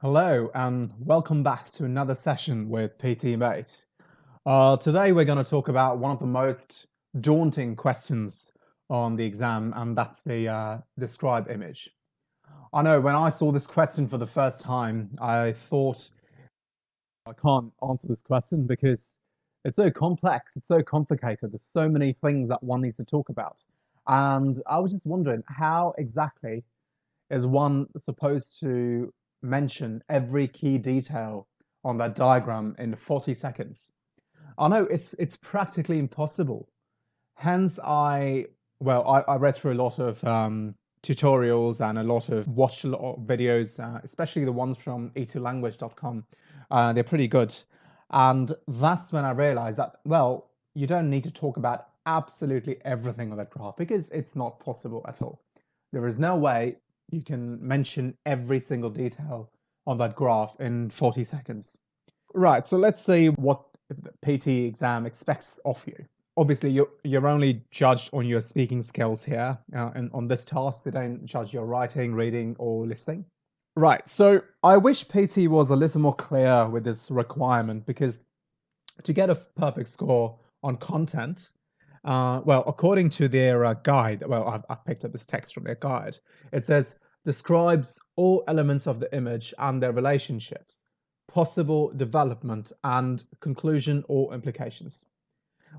Hello and welcome back to another session with PTE Mate. Today we're going to talk about one of the most daunting questions on the exam, and that's the describe image. I know when I saw this question for the first time, I thought I can't answer this question because it's so complex, it's so complicated, there's so many things that one needs to talk about. And I was just wondering, how exactly is one supposed to mention every key detail on that diagram in 40 seconds? I know it's practically impossible. Hence, I read through a lot of tutorials and watched a lot of videos, especially the ones from e2language.com. They're pretty good. And that's when I realized that, well, you don't need to talk about absolutely everything on that graph because it's not possible at all. There is no way you can mention every single detail on that graph in 40 seconds. Right, so let's see what the PTE exam expects of you. Obviously, you're only judged on your speaking skills here, and on this task, they don't judge your writing, reading, or listening. Right, so I wish PT was a little more clear with this requirement because to get a perfect score on content, well, according to their guide, well, I picked up this text from their guide. It says, describes all elements of the image and their relationships, possible development, and conclusion or implications.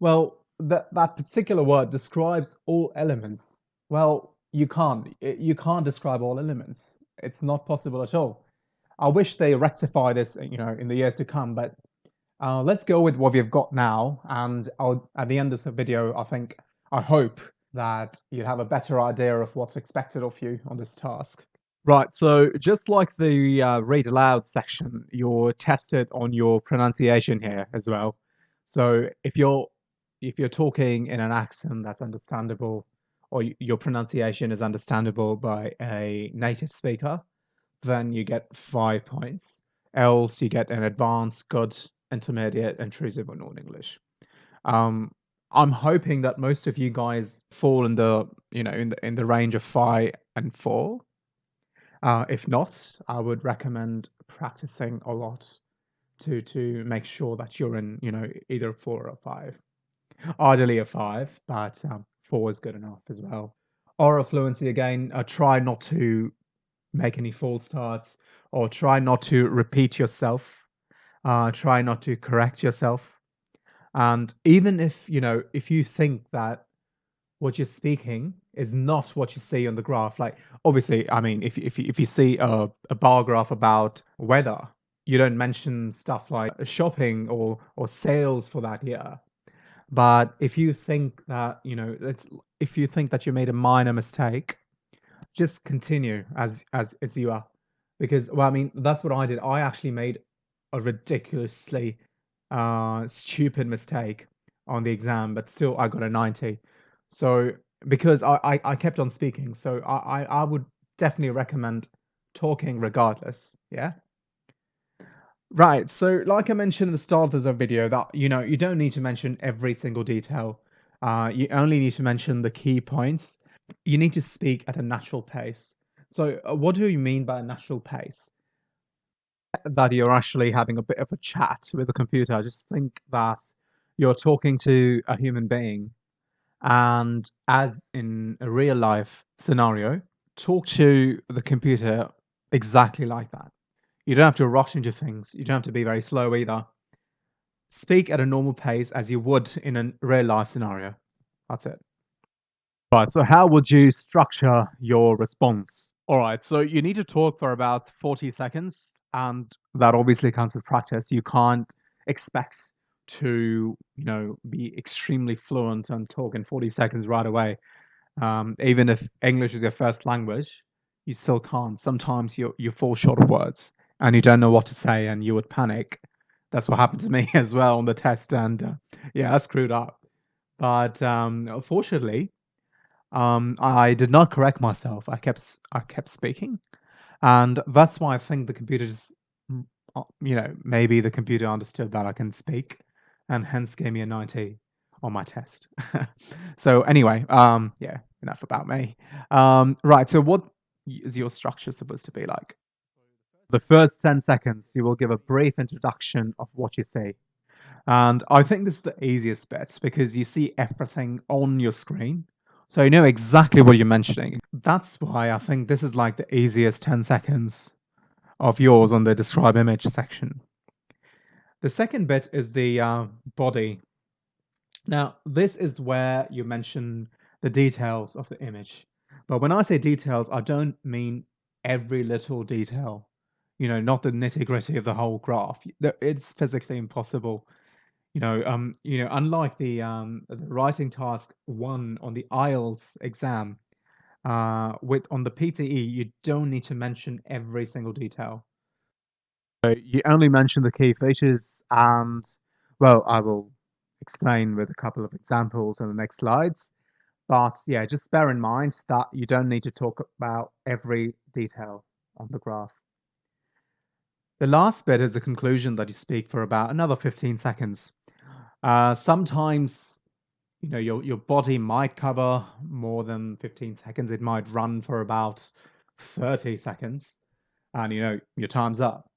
Well, that particular word describes all elements. Well, you can't describe all elements. It's not possible at all. I wish they rectify this, in the years to come, but let's go with what we've got now, and at the end of the video, I hope that you have a better idea of what's expected of you on this task. Right, so just like the read aloud section, you're tested on your pronunciation here as well. So if you're talking in an accent that's understandable, or your pronunciation is understandable by a native speaker, then you get 5 points. Else you get an advanced, good, intermediate, intrusive, or non-English. I'm hoping that most of you guys fall in the range of 5 and 4. If not, I would recommend practicing a lot to make sure that you're in either 4 or 5. Ideally a 5, but 4 is good enough as well. Oral fluency again. Try not to make any false starts, or try not to repeat yourself. Try not to correct yourself. And even if you think that what you're speaking is not what you see on the graph, like obviously, I mean, if you see a bar graph about weather, you don't mention stuff like shopping or sales for that year. But if you think that if you think that you made a minor mistake, just continue as you are, because well, I mean, that's what I did. I actually made a ridiculously stupid mistake on the exam, but still I got a 90. So because I kept on speaking, so I would definitely recommend talking regardless. Yeah. Right. So like I mentioned at the start of the video, that you don't need to mention every single detail. You only need to mention the key points. You need to speak at a natural pace. So what do you mean by a natural pace? That you're actually having a bit of a chat with the computer. Just think that you're talking to a human being, and as in a real life scenario, talk to the computer exactly like that. You don't have to rush into things. You don't have to be very slow either. Speak at a normal pace as you would in a real life scenario. That's it. Right, so how would you structure your response? All right, so you need to talk for about 40 seconds, and that obviously comes with practice. You can't expect to, be extremely fluent and talk in 40 seconds right away. Even if English is your first language, you still can't. Sometimes you fall short of words and you don't know what to say, and you would panic. That's what happened to me as well on the test, and yeah, I screwed up. But fortunately, I did not correct myself. I kept speaking, and that's why I think the computer just, maybe the computer understood that I can speak, and hence gave me a 90 on my test. So anyway, yeah, enough about me. Right. So what is your structure supposed to be like? The first 10 seconds, you will give a brief introduction of what you see. And I think this is the easiest bit because you see everything on your screen. So you know exactly what you're mentioning. That's why I think this is like the easiest 10 seconds of yours on the describe image section. The second bit is the body. Now, this is where you mention the details of the image. But when I say details, I don't mean every little detail. Not the nitty-gritty of the whole graph. It's physically impossible. Unlike the writing task 1 on the IELTS exam, on the PTE, you don't need to mention every single detail. So you only mention the key features, and well, I will explain with a couple of examples in the next slides. But yeah, just bear in mind that you don't need to talk about every detail on the graph. The last bit is the conclusion that you speak for about another 15 seconds. Sometimes, your body might cover more than 15 seconds. It might run for about 30 seconds, and your time's up.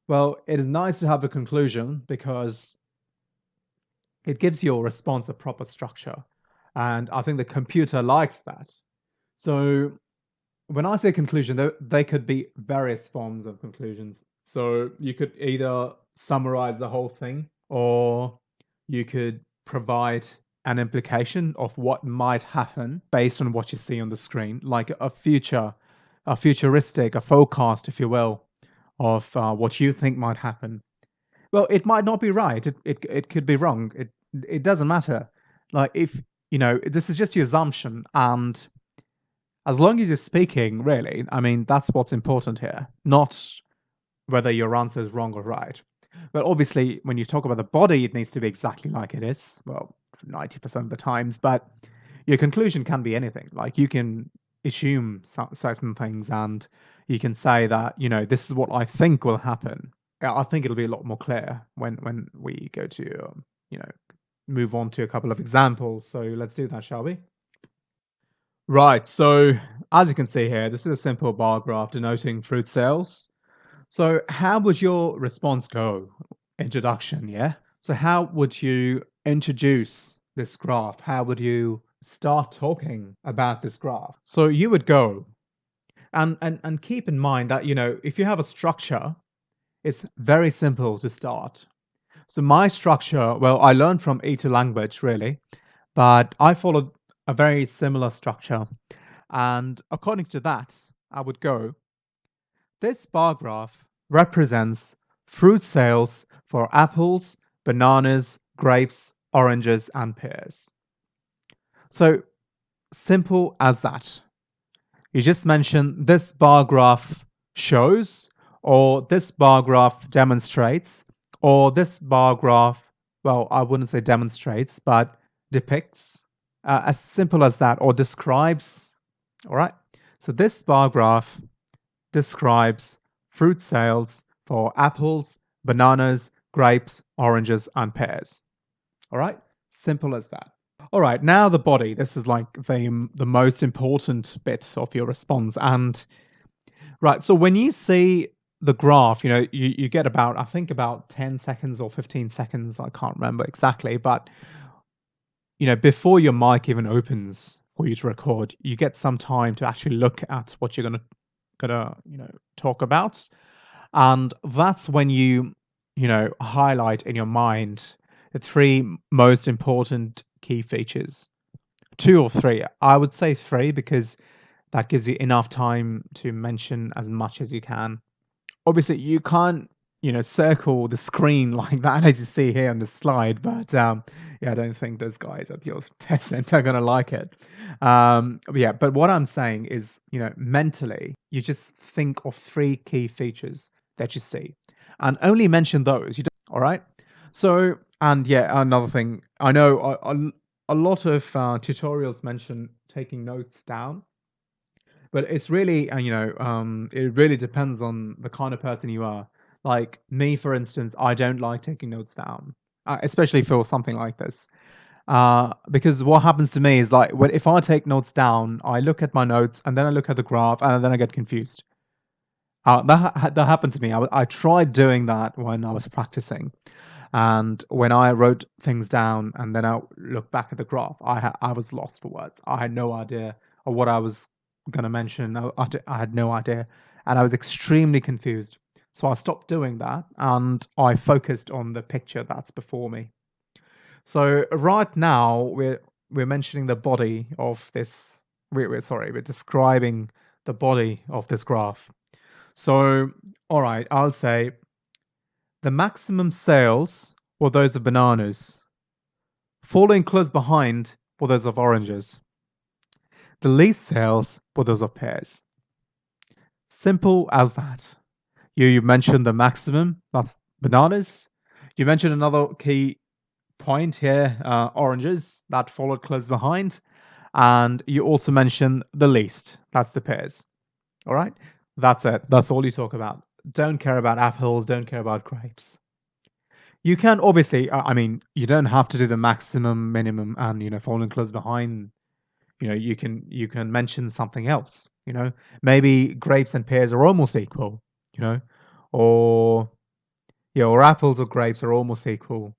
Well, it is nice to have a conclusion because it gives your response a proper structure. And I think the computer likes that. So when I say conclusion, they could be various forms of conclusions. So you could either summarize the whole thing, or you could provide an implication of what might happen based on what you see on the screen, like a futuristic, a forecast, if you will, of what you think might happen. Well, it might not be right. It could be wrong. It doesn't matter. Like, if this is just your assumption, and as long as you're speaking, really, I mean, that's what's important here, not whether your answer is wrong or right. But obviously, when you talk about the body, it needs to be exactly like it is. Well, 90% of the times. But your conclusion can be anything. Like, you can assume certain things, and you can say that, this is what I think will happen. I think it'll be a lot more clear when we go to, move on to a couple of examples. So let's do that, shall we? Right, so as you can see here, this is a simple bar graph denoting fruit sales. So how would your response go? Introduction, yeah? So how would you introduce this graph? How would you start talking about this graph? So you would go, and keep in mind that, if you have a structure, it's very simple to start. So my structure, well, I learned from E2 language, really, but I followed a very similar structure. And according to that, I would go, this bar graph represents fruit sales for apples, bananas, grapes, oranges, and pears. So simple as that. You just mention this bar graph shows, or this bar graph demonstrates, or this bar graph, well, I wouldn't say demonstrates, but depicts, as simple as that, or describes. All right. So this bar graph describes fruit sales for apples, bananas, grapes, oranges, and pears. All right. Simple as that. All right. Now the body. This is like the most important bit of your response. And right. So when you see the graph, you get about, I think, about 10 seconds or 15 seconds. I can't remember exactly, but before your mic even opens for you to record, you get some time to actually look at what you're gonna talk about, and that's when you highlight in your mind the 3 most important key features. 2 or 3, I would say 3, because that gives you enough time to mention as much as you can. Obviously, you can't, circle the screen like that as you see here on the slide, but yeah, I don't think those guys at your test center are going to like it. But what I'm saying is, mentally, you just think of 3 key features that you see and only mention those. All right. So, and yeah, another thing, I know a lot of tutorials mention taking notes down. But it's really, it really depends on the kind of person you are. Like me, for instance, I don't like taking notes down, especially for something like this. Because what happens to me is, like, if I take notes down, I look at my notes and then I look at the graph and then I get confused. That happened to me. I tried doing that when I was practicing, and when I wrote things down and then I looked back at the graph, I was lost for words. I had no idea of what I was going to mention. I had no idea, and I was extremely confused. So I stopped doing that and I focused on the picture that's before me. So right now we're mentioning the body of this. We're describing the body of this graph. So, all right, I'll say the maximum sales were those of bananas. Following close behind were those of oranges. The least sales were those of pears. Simple as that. You mentioned the maximum, that's bananas. You mentioned another key point here, oranges, that followed close behind. And you also mentioned the least, that's the pears. All right, that's it. That's all you talk about. Don't care about apples, don't care about grapes. You can obviously, I mean, you don't have to do the maximum, minimum, and falling close behind. You can mention something else. Maybe grapes and pears are almost equal. Or or apples or grapes are almost equal.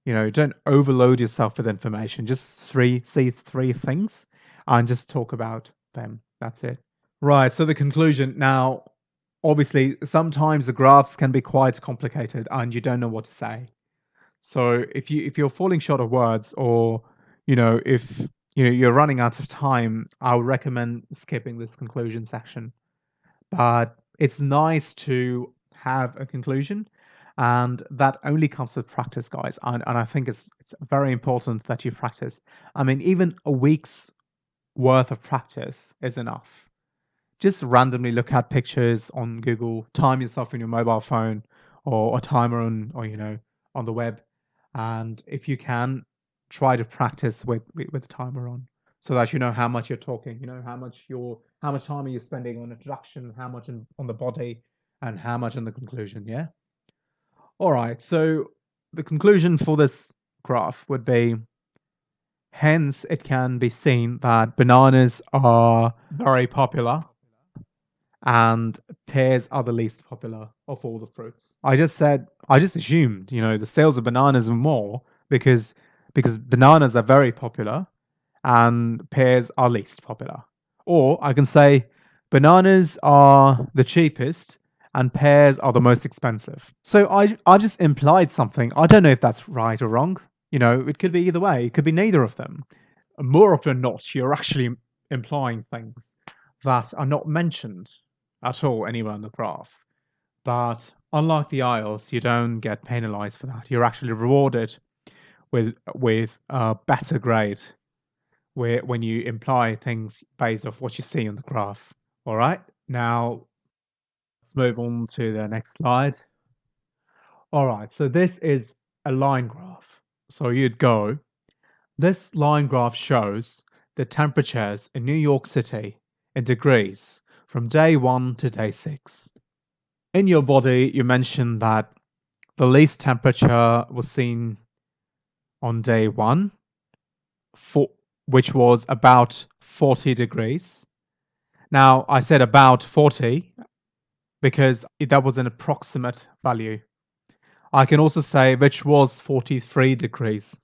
Don't overload yourself with information. Just see three things, and just talk about them. That's it. Right. So the conclusion now. Obviously, sometimes the graphs can be quite complicated, and you don't know what to say. So if you're falling short of words, or if you're running out of time, I would recommend skipping this conclusion section. But it's nice to have a conclusion, and that only comes with practice, guys. And I think it's very important that you practice. I mean, even a week's worth of practice is enough. Just randomly look at pictures on Google, time yourself in your mobile phone, or a timer on the web, and if you can, try to practice with the timer on, so that you know how much you're talking, how much time are you spending on introduction, how much on the body, and how much on the conclusion. Yeah. All right. So the conclusion for this graph would be, hence it can be seen that bananas are very popular and pears are the least popular of all the fruits. I just assumed, the sales of bananas are more because bananas are very popular and pears are least popular. Or I can say bananas are the cheapest and pears are the most expensive. So I just implied something. I don't know if that's right or wrong. It could be either way. It could be neither of them. More often than not, you're actually implying things that are not mentioned at all anywhere on the graph. But unlike the IELTS, you don't get penalized for that. You're actually rewarded with a better grade when you imply things based off what you see on the graph. All right, now let's move on to the next slide. All right, so this is a line graph. So you'd go, this line graph shows the temperatures in New York City in degrees from day 1 to day 6. In your body, you mentioned that the least temperature was seen on day 1, which was about 40 degrees. Now, I said about 40 because that was an approximate value. I can also say which was 43 degrees.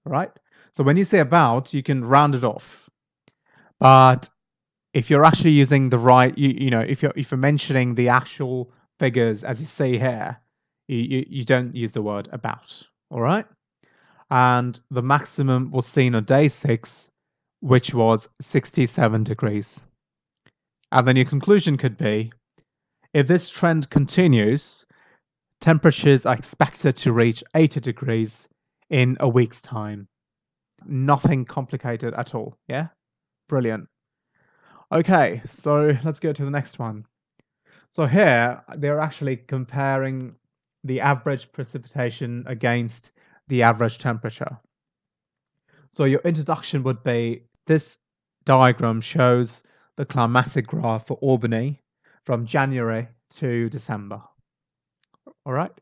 Right? So when you say about, you can round it off. But if you're actually using the right, if you're mentioning the actual figures as you see here, you don't use the word about. All right. And the maximum was seen on day 6, which was 67 degrees. And then your conclusion could be, if this trend continues, temperatures are expected to reach 80 degrees in a week's time. Nothing complicated at all. Yeah. Brilliant. Okay, so let's go to the next one. So here, they're actually comparing the average precipitation against the average temperature. So your introduction would be, this diagram shows the climatic graph for Albany from January to December. All right.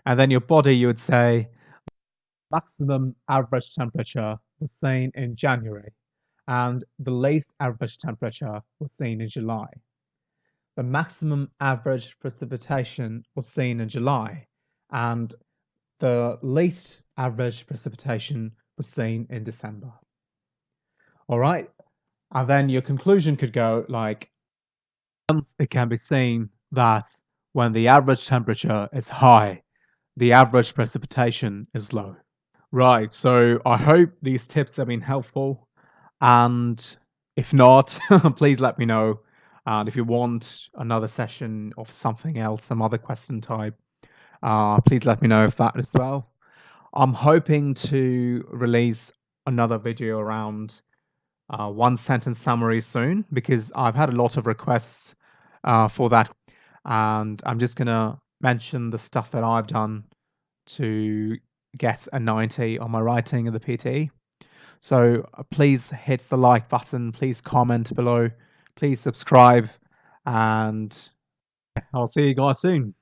And then your body, you would say, maximum average temperature was seen in January, and the least average temperature was seen in July. the maximum average precipitation was seen in July, and the least average precipitation was seen in December. All right, and then your conclusion could go like, it can be seen that when the average temperature is high, the average precipitation is low. Right, so I hope these tips have been helpful, and if not, please let me know. And if you want another session of something else, some other question type, please let me know of that as well. I'm hoping to release another video around one sentence summary soon, because I've had a lot of requests for that, and I'm just gonna mention the stuff that I've done to get a 90 on my writing in the PTE. So please hit the like button, please comment below, please subscribe, and I'll see you guys soon.